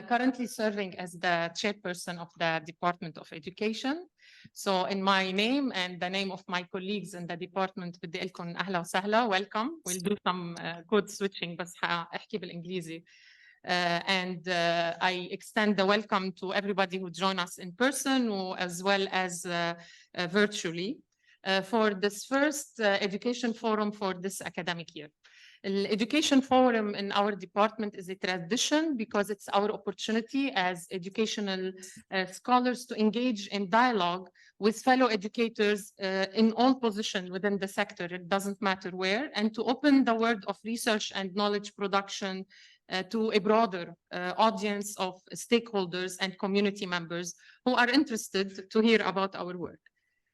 currently serving as the chairperson of the Department of Education. So in my name and the name of my colleagues in the department, بدي لكم أهلا وسهلا, welcome. We'll do some code switching, بس هحكي بالإنجليزي. I extend the welcome to everybody who join us in person as well as virtually for this first education forum for this academic year. The Education Forum in our department is a tradition because it's our opportunity as educational scholars to engage in dialogue with fellow educators in all positions within the sector, it doesn't matter where, and to open the world of research and knowledge production to a broader audience of stakeholders and community members who are interested to hear about our work.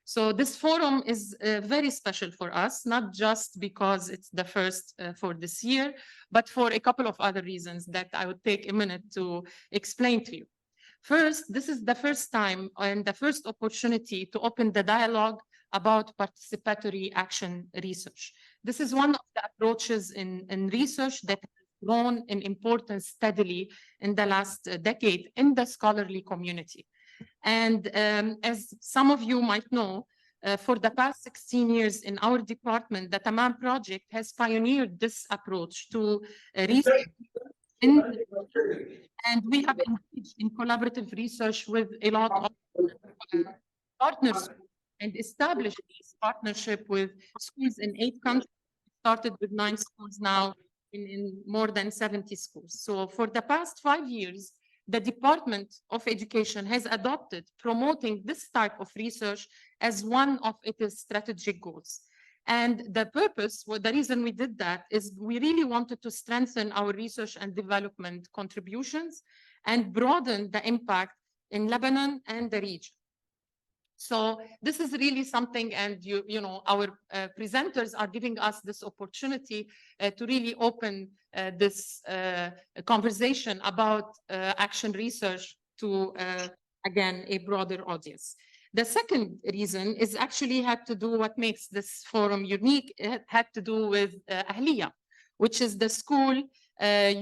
So this forum is very special for us, not just because it's the first for this year, but for a couple of other reasons that I would take a minute to explain to you. First, this is the first time and the first opportunity to open the dialogue about participatory action research. This is one of the approaches in research that has grown in importance steadily in the last decade in the scholarly community. And as some of you might know, for the past 16 years in our department, the Tamam project has pioneered this approach to research. And we have engaged in collaborative research with a lot of partners and established this partnership with schools in 8 countries. Started with 9 schools now in more than 70 schools. So for the past 5 years, the Department of Education has adopted promoting this type of research as one of its strategic goals. And the purpose, the reason we did that is we really wanted to strengthen our research and development contributions and broaden the impact in Lebanon and the region. So this is really something, and you know, our presenters are giving us this opportunity to really open this conversation about action research to, again, a broader audience. The second reason is actually had to do what makes this forum unique. It had to do with Ahliya, which is the school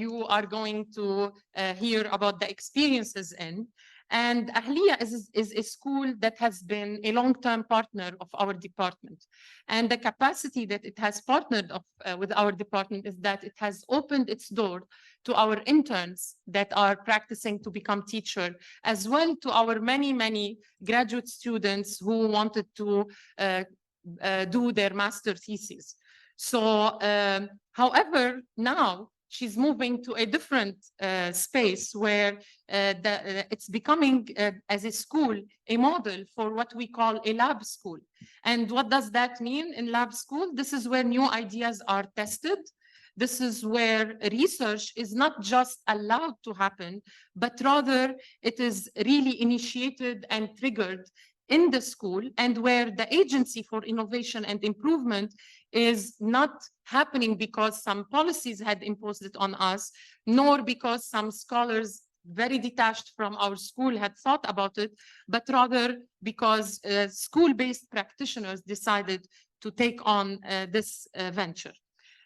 you are going to hear about the experiences in. And Ahliya is a school that has been a long-term partner of our department. And the capacity that it has partnered with our department is that it has opened its door to our interns that are practicing to become teachers, as well to our many, many graduate students who wanted to do their master thesis. So, however, now, she's moving to a different space where it's becoming, as a school, a model for what we call a lab school. And what does that mean in lab school? This is where new ideas are tested. This is where research is not just allowed to happen, but rather it is really initiated and triggered in the school, and where the agency for innovation and improvement is not happening because some policies had imposed it on us, nor because some scholars very detached from our school had thought about it, but rather because school-based practitioners decided to take on this venture.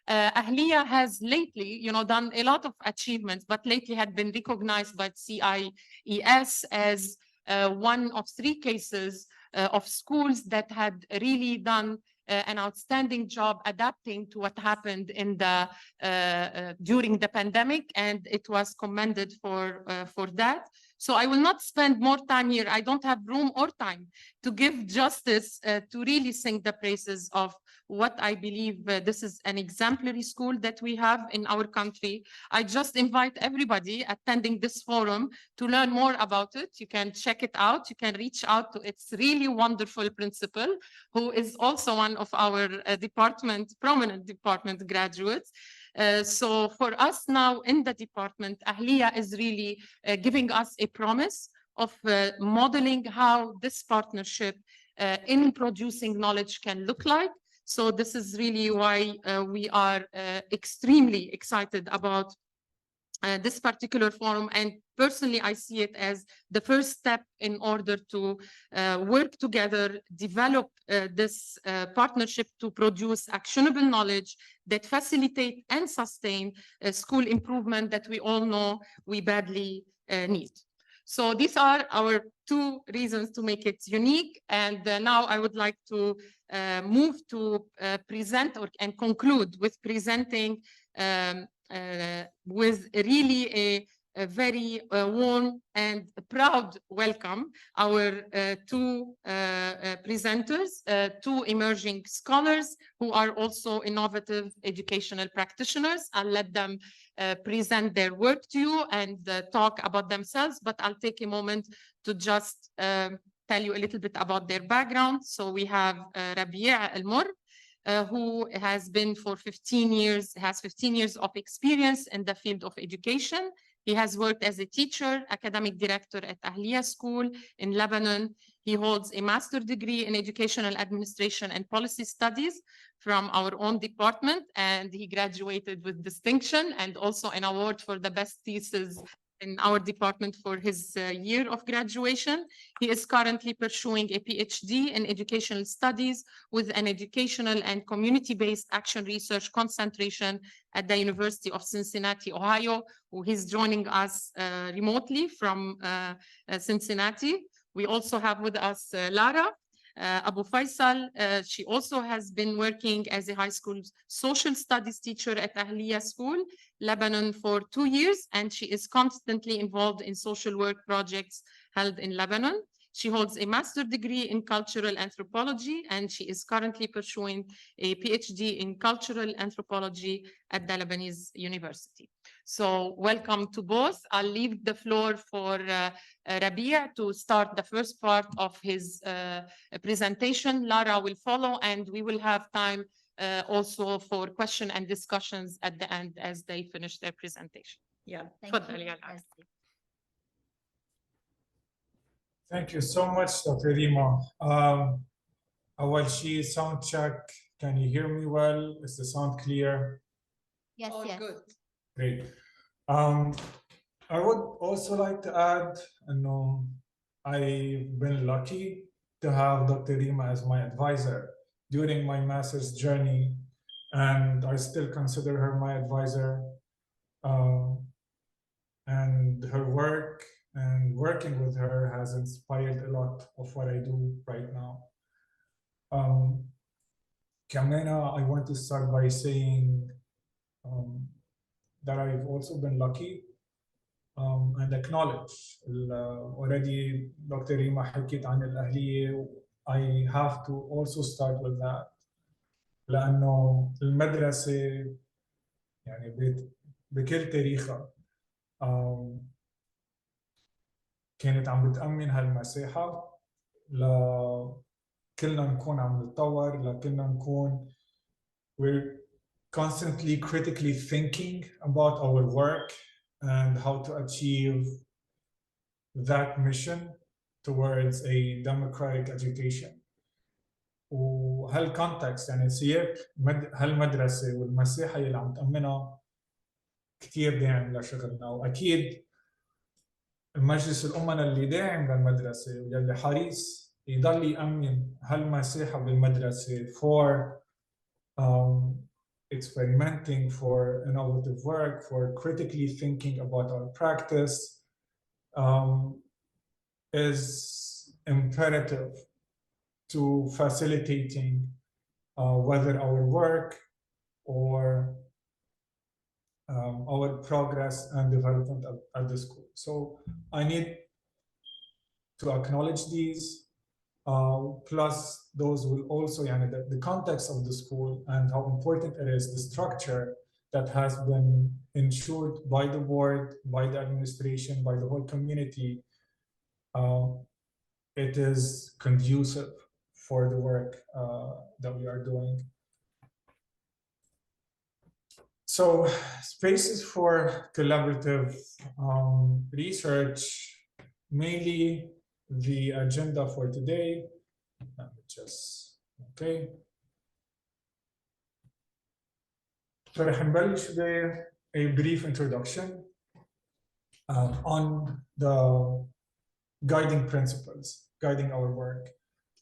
Ahliya has lately, done a lot of achievements, but lately had been recognized by CIES as one of 3 cases of schools that had really done an outstanding job adapting to what happened in the during the pandemic, and it was commended for that. So I will not spend more time here. I don't have room or time to give justice to really sing the praises of what I believe this is an exemplary school that we have in our country. I just invite everybody attending this forum to learn more about it. You can check it out. You can reach out to its really wonderful principal, who is also one of our prominent department graduates. So for us now in the department, Ahliya is really giving us a promise of modeling how this partnership in producing knowledge can look like. So this is really why we are extremely excited about this particular forum, and personally I see it as the first step in order to work together, develop this partnership to produce actionable knowledge that facilitate and sustain school improvement that we all know we badly need. So these are our two reasons to make it unique. And now I would like to move to present and conclude with presenting with really a very warm and proud welcome our two presenters, two emerging scholars who are also innovative educational practitioners. I'll let them present their work to you and talk about themselves, but I'll take a moment to just tell you a little bit about their background. So we have Rabia Al-Mur, who has been for 15 years, has 15 years of experience in the field of education. He has worked as a teacher, academic director at Ahliya School in Lebanon. He holds a master's degree in educational administration and policy studies from our own department, and he graduated with distinction and also an award for the best thesis in our department for his year of graduation. He is currently pursuing a PhD in educational studies with an educational and community-based action research concentration at the University of Cincinnati, Ohio, who is joining us remotely from Cincinnati. We also have with us Lara Abu Faisal. She also has been working as a high school social studies teacher at Ahliya School, Lebanon for 2 years, and she is constantly involved in social work projects held in Lebanon. She holds a master's degree in cultural anthropology, and she is currently pursuing a PhD in cultural anthropology at the Lebanese University. So welcome to both. I'll leave the floor for Rabia to start the first part of his presentation. Lara will follow, and we will have time also for question and discussions at the end as they finish their presentation. Yeah, Thank you so much, Dr. Rima. أول شيء sound check. Can you hear me well? Is the sound clear? Yes, all yes. good. Great. I would also like to add, I've been lucky to have Dr. Rima as my advisor during my master's journey, and I still consider her my advisor. And her work and working with her has inspired a lot of what I do right now. Kamena, I want to start by saying that I've also been lucky and acknowledge already Dr. Rima حكيت عن الأهلية. I have to also start with that لأنه المدرسة يعني بكل تاريخها كانت عم بتأمن هالمساحة لكلنا نكون عم نتطور، لكلنا نكون we're constantly critically thinking about our work and how to achieve that mission towards a democratic education. وهالكونتكست يعني سياق هالمدرسة والمساحة اللي عم تأمنها كتير داعم لشغلنا، وأكيد المجلس الأمنا اللي داعم للمدرسة واللي حريص يضل يأمن هالمساحة بالمدرسة for experimenting, for innovative work, for critically thinking about our practice is imperative to facilitating whether our work or our progress and development at the school. So I need to acknowledge these, plus those will also, the context of the school and how important it is, the structure that has been ensured by the board, by the administration, by the whole community. It is conducive for the work that we are doing. So spaces for collaborative research, mainly the agenda for today. Okay. So رح نبلش a brief introduction on the guiding principles guiding our work.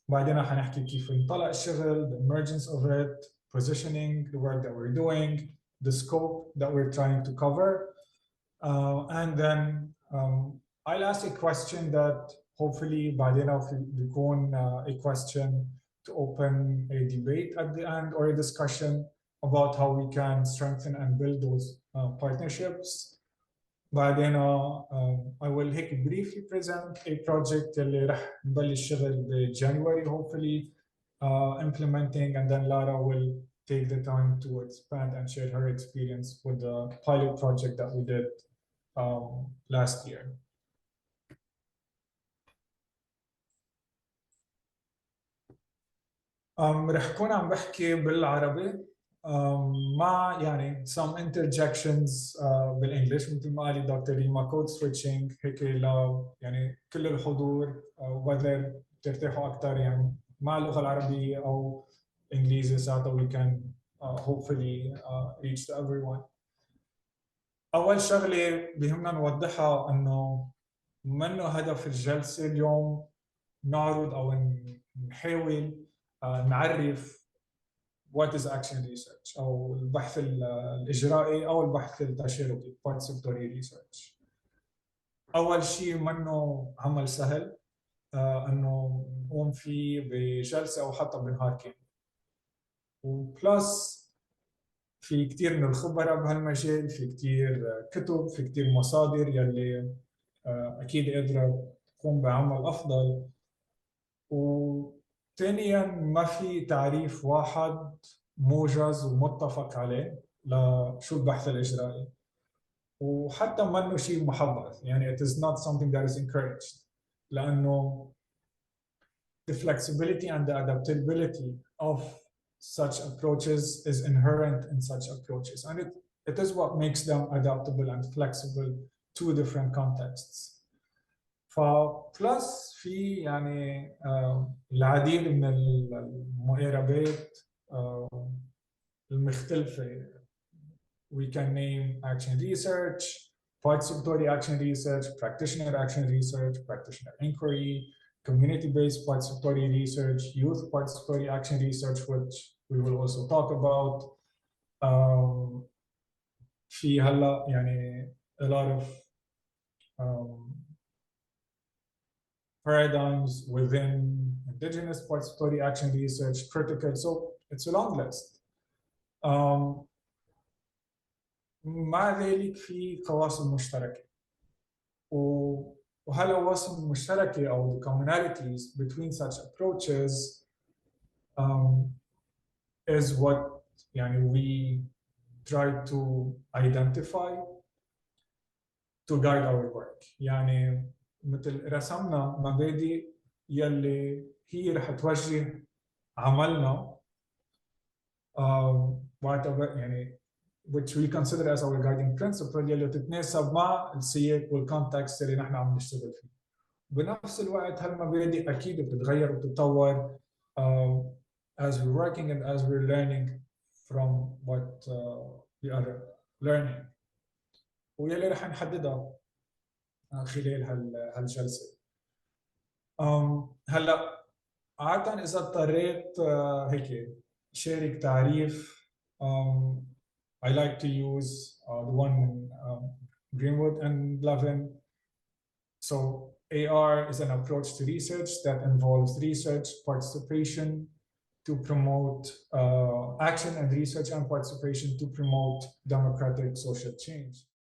بعدين حنحكي كيف انطلق الشغل, the emergence of it, positioning, the work that we're doing, the scope that we're trying to cover. And then I'll ask a question that hopefully بعدين بيكون a question to open a debate at the end or a discussion about how we can strengthen and build those partnerships. بعدين I will هيك briefly present a project اللي رح نبلش شغل ب January hopefully implementing, and then Lara will take the time to expand and share her experience with the pilot project that we did last year. رح كون عم بحكي بالعربي مع يعني some interjections بالانجلش مثل ما قال دكتور ريما, code switching هيك يعني كل الحضور whether ترتاحوا اكثر يعني مع اللغه العربيه او انجليزي ساعتها we can hopefully reach to everyone. اول شغله بهمنا نوضحها انه منه هدف الجلسه اليوم نعرض او نحاول نعرف what is action research أو البحث الإجرائي أو البحث التشاركي participatory research. أول شيء منه عمل سهل إنه نقوم فيه بجلسة أو حتى بنهار كامل. وبلس في كتير من الخبراء بهالمجال, في كتير كتب, في كتير مصادر يلي أكيد قادرة تقوم بعمل أفضل. وثانياً ما في تعريف واحد موجز ومتفق عليه لشو البحث الإجرائي, وحتى منه شيء محبذ يعني it is not something that is encouraged, لأنه the flexibility and the adaptability of such approaches is inherent in such approaches, and it is what makes them adaptable and flexible to different contexts. فبلس في يعني العديد من المقاربات المختلفة. We can name action research, participatory action research, practitioner action research, practitioner inquiry, community-based participatory research, youth participatory action research, which we will also talk about. في هلا يعني a lot of paradigms within indigenous participatory action research, critical, so it's a long list. مع ذلك في قواسم مشتركة, وهالقواسم المشتركة أو the commonalities between such approaches is what يعني we try to identify to guide our work. يعني مثل رسمنا مبادئ يلي هي رح توجه عملنا يعني which we consider as our guiding principle يلي تتناسب مع السياق والكونتكست اللي نحن عم نشتغل فيه. بنفس الوقت هالمبادئ أكيد بتتغير وبتتطور as we're working and as we're learning from what we are learning. ويلي رح نحددها خلال هالجلسة. هلا عادة إذا اضطريت هيك شارك تعريف I like to use the one in Greenwood and Levin. So AR is an approach to research that involves research participation to promote action and research and participation to promote democratic social change.